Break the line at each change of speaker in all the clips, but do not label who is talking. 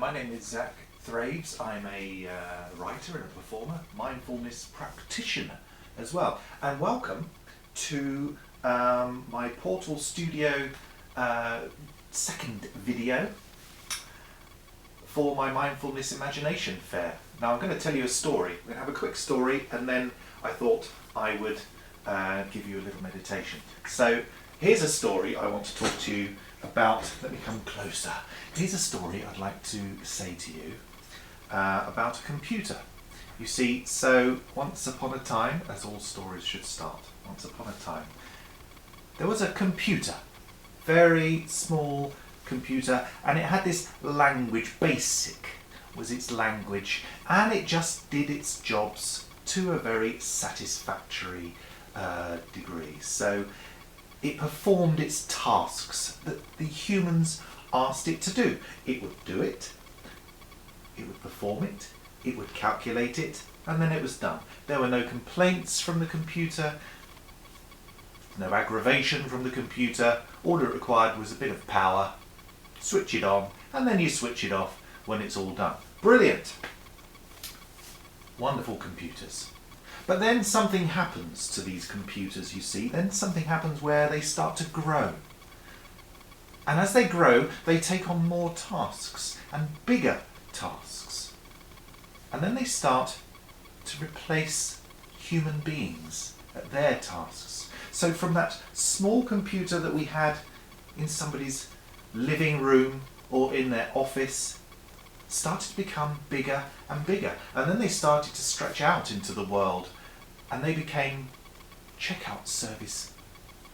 My name is Zach Thraves. I'm a writer and a performer, mindfulness practitioner as well. And welcome to my Portal Studio second video for my Mindfulness Imagination Fair. Now I'm going to tell you a story. We're going to have a quick story and then I thought I would give you a little meditation. So here's a story I want to talk to you about. Let me come closer. Here's a story I'd like to say to you about a computer. You see, so once upon a time, as all stories should start, once upon a time, there was a computer, very small computer, and it had this language, BASIC was its language, and it just did its jobs to a very satisfactory degree. So it performed its tasks that the humans asked it to do. It would do it, it would perform it, it would calculate it, and then it was done. There were no complaints from the computer, no aggravation from the computer. All it required was a bit of power. Switch it on, and then you switch it off when it's all done. Brilliant! Wonderful computers. But then something happens to these computers, you see. Then something happens where they start to grow. And as they grow, they take on more tasks and bigger tasks. And then they start to replace human beings at their tasks. So from that small computer that we had in somebody's living room or in their office, started to become bigger and bigger. And then they started to stretch out into the world, and they became checkout service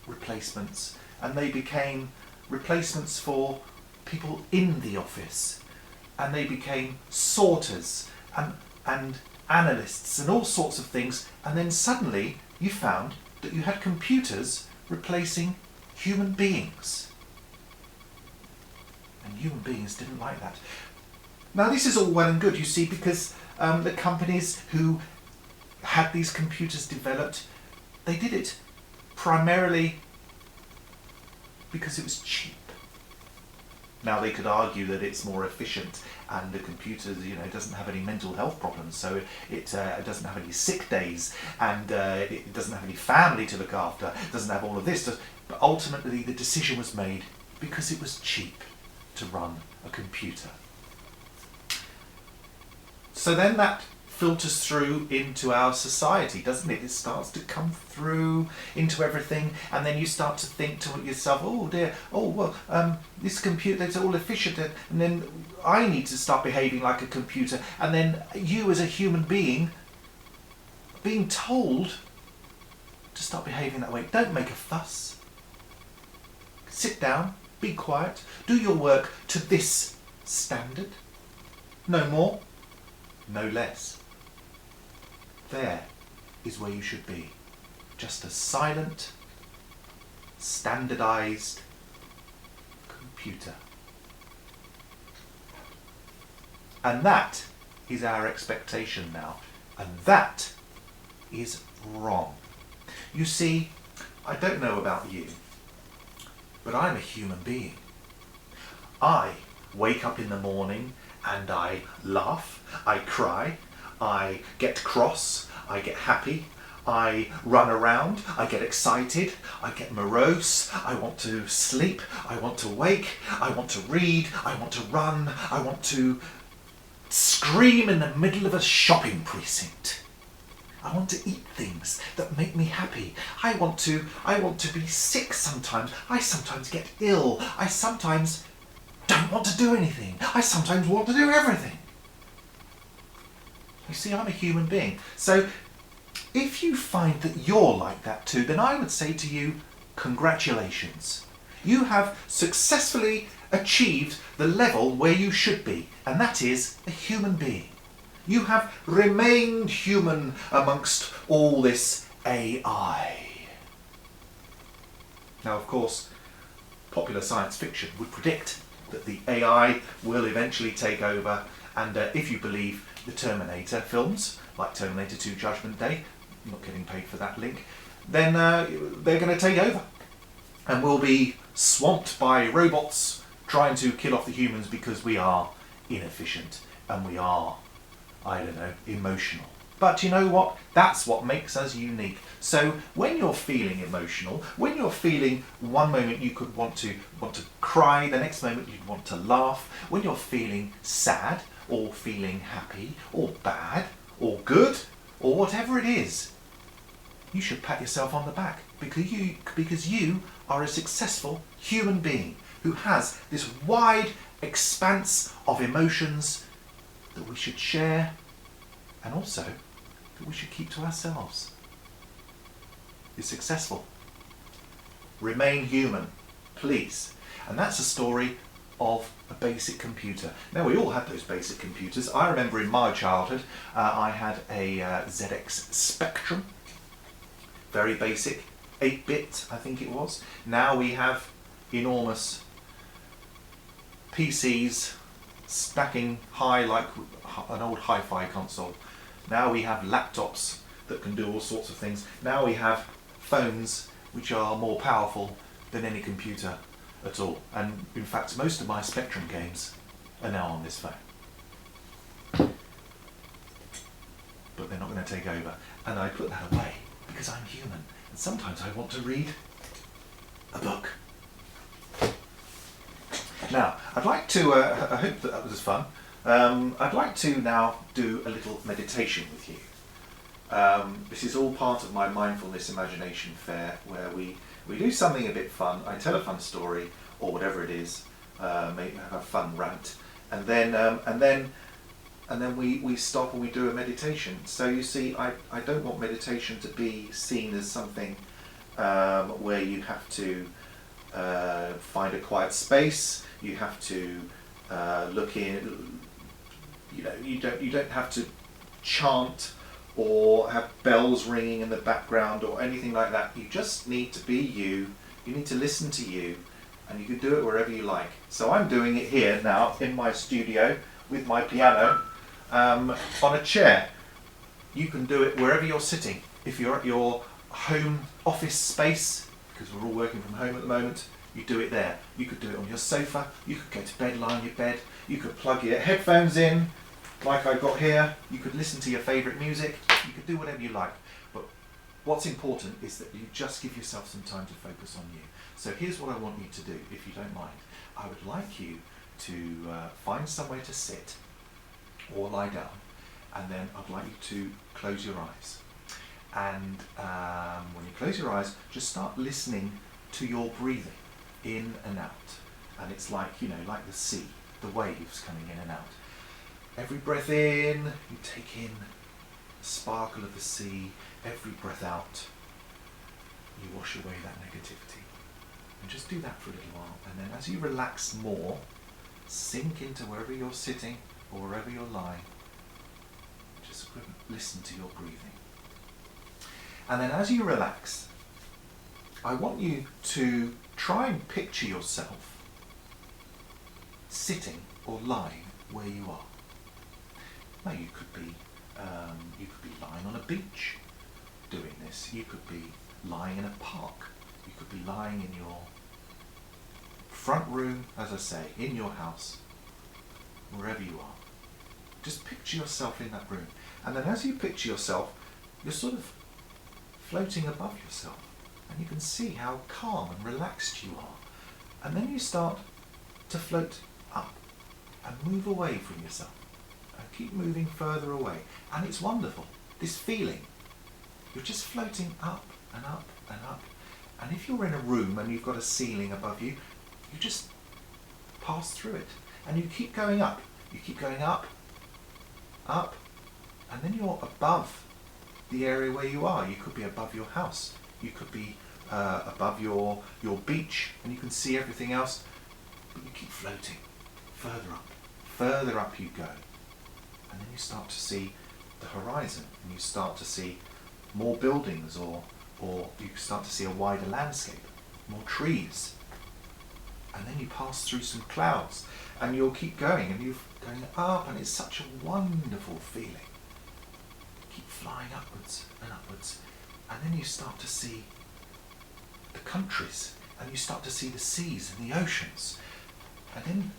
replacements, and they became replacements for people in the office, and they became sorters and analysts and all sorts of things. And then suddenly you found that you had computers replacing human beings. And human beings didn't like that. Now this is all well and good, you see, because the companies who had these computers developed, they did it primarily because it was cheap. Now they could argue that it's more efficient and the computer, doesn't have any mental health problems, so it doesn't have any sick days, and it doesn't have any family to look after, it doesn't have all of this. But ultimately the decision was made because it was cheap to run a computer. So then that filters through into our society, doesn't it? It starts to come through into everything, and then you start to think to yourself, oh dear, oh well, this computer, it's all efficient, and then I need to start behaving like a computer, and then you as a human being being told to start behaving that way. Don't make a fuss. Sit down, be quiet, do your work to this standard. No more, no less. There is where you should be. Just a silent, standardized computer. And that is our expectation now. And that is wrong. You see, I don't know about you, but I'm a human being. I wake up in the morning and I laugh, I cry, I get cross, I get happy, I run around, I get excited, I get morose, I want to sleep, I want to wake, I want to read, I want to run, I want to scream in the middle of a shopping precinct. I want to eat things that make me happy. I want to be sick sometimes. I sometimes get ill. I sometimes don't want to do anything. I sometimes want to do everything. You see, I'm a human being. So if you find that you're like that too, then I would say to you, congratulations. You have successfully achieved the level where you should be, and that is a human being. You have remained human amongst all this AI. Now, of course, popular science fiction would predict that the AI will eventually take over, and if you believe the Terminator films, like Terminator 2 Judgment Day, I'm not getting paid for that link, then they're going to take over. And we'll be swamped by robots trying to kill off the humans because we are inefficient, and we are, I don't know, emotional. But you know what? That's what makes us unique. So when you're feeling emotional, when you're feeling one moment you could want to cry, the next moment you'd want to laugh, when you're feeling sad or feeling happy or bad or good or whatever it is, you should pat yourself on the back because you are a successful human being who has this wide expanse of emotions that we should share, and also that we should keep to ourselves. You're successful. Remain human, please. And that's a story of a basic computer. Now, we all had those basic computers. I remember in my childhood, I had a ZX Spectrum, very basic, 8-bit, I think it was. Now we have enormous PCs stacking high like an old hi-fi console. Now we have laptops that can do all sorts of things. Now we have phones which are more powerful than any computer at all. And in fact, most of my Spectrum games are now on this phone. But they're not going to take over. And I put that away because I'm human. And sometimes I want to read a book. Now, I'd like to, I hope that was fun. I'd like to now do a little meditation with you. This is all part of my Mindfulness Imagination Fair, where we do something a bit fun. I tell a fun story, or whatever it is, maybe have a fun rant, and then we stop and we do a meditation. So you see, I don't want meditation to be seen as something where you have to find a quiet space. You have to look in. You know, you don't have to chant or have bells ringing in the background or anything like that. You just need to be you. You need to listen to you, and you can do it wherever you like. So I'm doing it here now in my studio with my piano on a chair. You can do it wherever you're sitting. If you're at your home office space, because we're all working from home at the moment, you do it there. You could do it on your sofa. You could go to bed, lie on your bed. You could plug your headphones in, like I've got here. You could listen to your favourite music. You could do whatever you like. But what's important is that you just give yourself some time to focus on you. So here's what I want you to do, if you don't mind. I would like you to find somewhere to sit or lie down, and then I'd like you to close your eyes. And when you close your eyes, just start listening to your breathing in and out. And it's like, you know, like the sea, the waves coming in and out. Every breath in, you take in the sparkle of the sea. Every breath out, you wash away that negativity. And just do that for a little while. And then as you relax more, sink into wherever you're sitting or wherever you're lying. Just listen to your breathing. And then as you relax, I want you to try and picture yourself sitting or lying where you are. Now you could be lying on a beach doing this. You could be lying in a park. You could be lying in your front room, as I say, in your house, wherever you are. Just picture yourself in that room. And then as you picture yourself, you're sort of floating above yourself. And you can see how calm and relaxed you are. And then you start to float up and move away from yourself. And keep moving further away. And it's wonderful, this feeling. You're just floating up and up and up. And if you're in a room and you've got a ceiling above you, you just pass through it. And you keep going up. You keep going up, up, and then you're above the area where you are. You could be above your house. You could be above your beach, and you can see everything else. But you keep floating. Further up you go. And then you start to see the horizon, and you start to see more buildings, or you start to see a wider landscape, more trees. And then you pass through some clouds, and you'll keep going, and you're going up, and it's such a wonderful feeling. Keep flying upwards and upwards, and then you start to see the countries, and you start to see the seas and the oceans, and then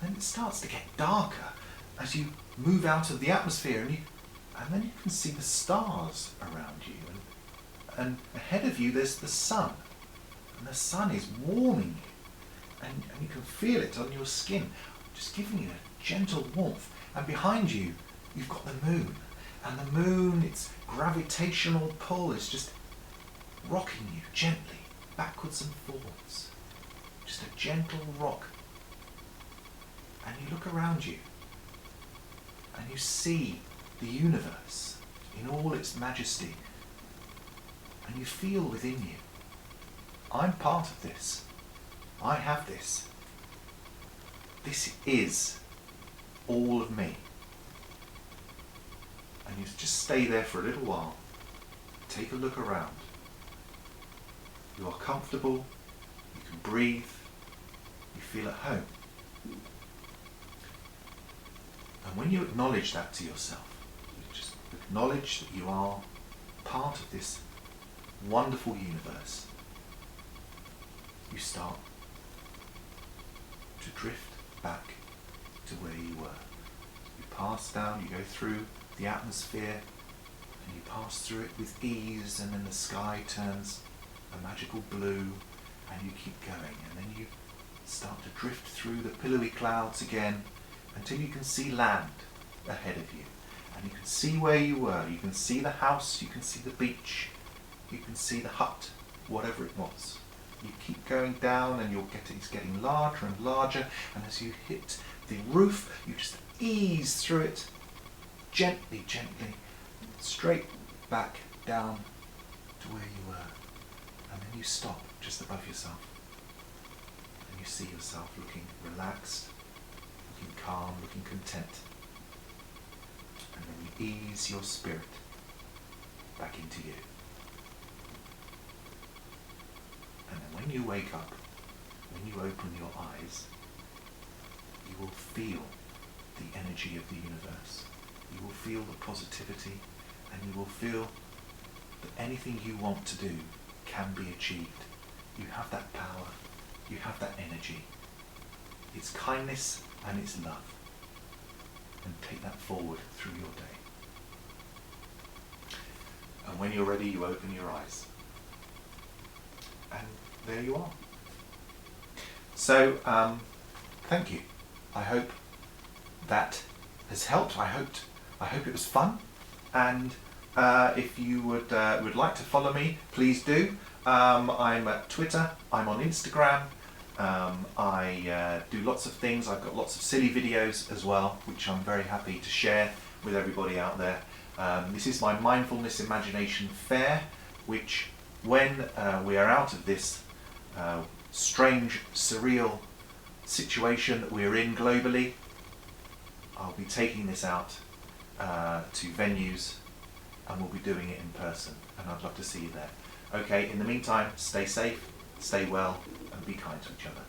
then it starts to get darker as you move out of the atmosphere, and then you can see the stars around you, and ahead of you there's the sun, and the sun is warming you, and you can feel it on your skin, just giving you a gentle warmth. And behind you you've got the moon, and the moon, its gravitational pull is just rocking you gently backwards and forwards, just a gentle rock. And you look around you and you see the universe in all its majesty, and you feel within you, I'm part of this. I have this. This is all of me. And you just stay there for a little while. Take a look around. You are comfortable. You can breathe. You feel at home. And when you acknowledge that to yourself, you just acknowledge that you are part of this wonderful universe, you start to drift back to where you were. You pass down, you go through the atmosphere, and you pass through it with ease, and then the sky turns a magical blue, and you keep going, and then you start to drift through the pillowy clouds again until you can see land ahead of you, and you can see where you were. You can see the house, you can see the beach, you can see the hut, whatever it was. You keep going down, and it's getting larger and larger, and as you hit the roof, you just ease through it gently, straight back down to where you were, and then you stop just above yourself, and you see yourself looking relaxed, looking calm, looking content, and then you ease your spirit back into you. And then when you wake up, when you open your eyes, you will feel the energy of the universe. You will feel the positivity, and you will feel that anything you want to do can be achieved. You have that power, you have that energy. It's kindness and it's love. And take that forward through your day. And when you're ready, you open your eyes. And there you are. So, thank you. I hope that has helped. I hope it was fun. And if you would like to follow me, please do. I'm at Twitter. I'm on Instagram. I do lots of things. I've got lots of silly videos as well, which I'm very happy to share with everybody out there. This is my Mindfulness Imagination Fair, which when we are out of this strange, surreal situation that we're in globally, I'll be taking this out to venues, and we'll be doing it in person, and I'd love to see you there. Okay, in the meantime, stay safe, stay well, and be kind to each other.